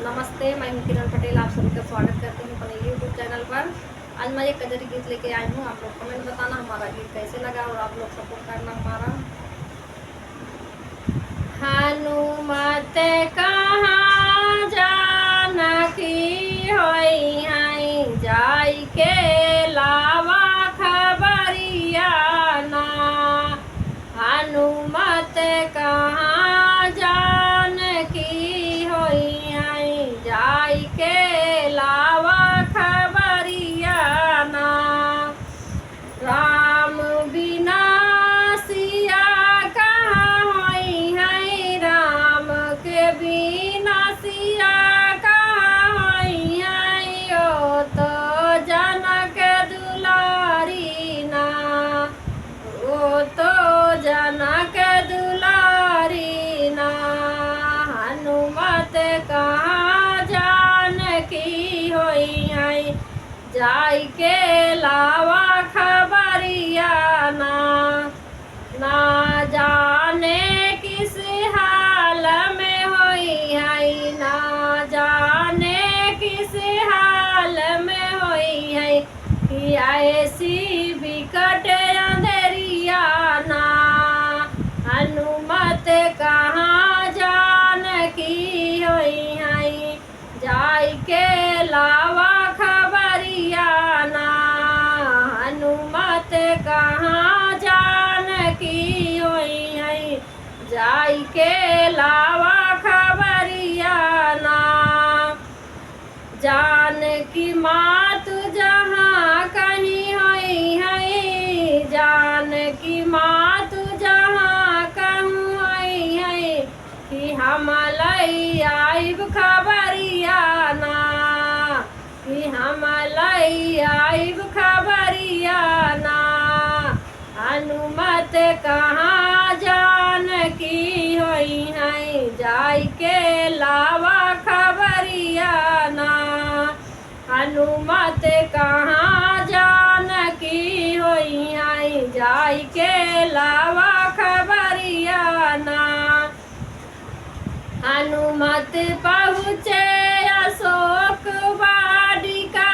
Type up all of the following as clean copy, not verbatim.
नमस्ते, मैं हूँ किरण पटेल। आप सभी का स्वागत करती हूँ अपने यूट्यूब चैनल पर। आज मैं एक कजरी गीत लेके आई हूँ। आप लोग कमेंट बताना हमारा गीत कैसे लगा और आप लोग सपोर्ट करना हमारा। हनुमत कहाँ जानकी होई हैं, जाई के लावा खबरिया ना। हनुमत कहाँ जानकी होई हैं, जाई के लावा खबरिया ना। राम बिना सिया कहाँ होई हैं, राम के बिना सिया कहाँ होई हैं। ओ तो जनक दुलारी ना, ओ तो जनक दुलारी ना। हनुमत कहाँ जानकी होई हैं, जाई के लावा खबरिया ना। ना जाने किस हाल में होई है, ना जाने किस हाल में होई है, कि ऐसी विकट अंधेरिया ना। हनुमत कहाँ जानकी होई है, जाई के लावा खबरिया ना। हनुमत कहाँ जानकी होई है, जाई के लावा खबरिया ना। जानकी मातु जहाँ कहीं होई है, जानकी मातु जहाँ कहूँ होई है, कि हम लई आइब खबरिया ना, कि हम लई आइब खबरिया ना। हनुमत कहाँ जानकी होई हैं, जाई के लावा खबरिया ना। हनुमत कहाँ जानकी होई हैं, जाई के लावा खबरिया ना। हनुमत पहुँचे अशोक वाटिका,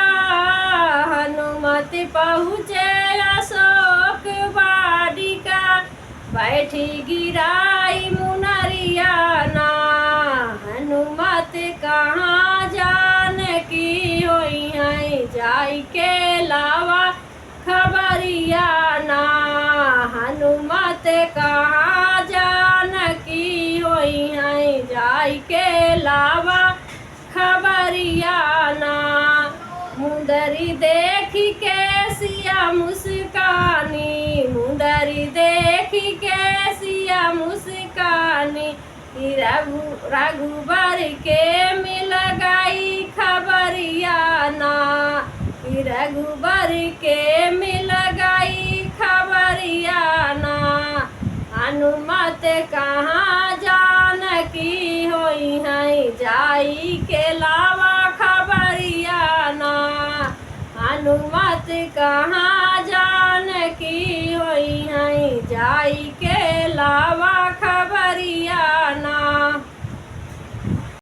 हनुमत पहुँचे अशोक वाटिका, बैठी गिराई मुनरिया ना। हनुमत कहाँ जानकी होई हैं, जाई के लावा खबरिया ना। हनुमत कहाँ जानकी होई हैं, जाई के लावा खबरिया ना। मुंदरी देखी के सिया मुस्कानी, मुंदरी देखी के सिया मुस्कानी, रघुबर के मिल गई खबरिया ना। रघुबर के मिल गई खबरिया ना। हनुमत कहाँ जानकी होई हैं, जाई के लावा खबरिया ना। हनुमत कहाँ जानकी होई हैं, जाई के लावा खबरिया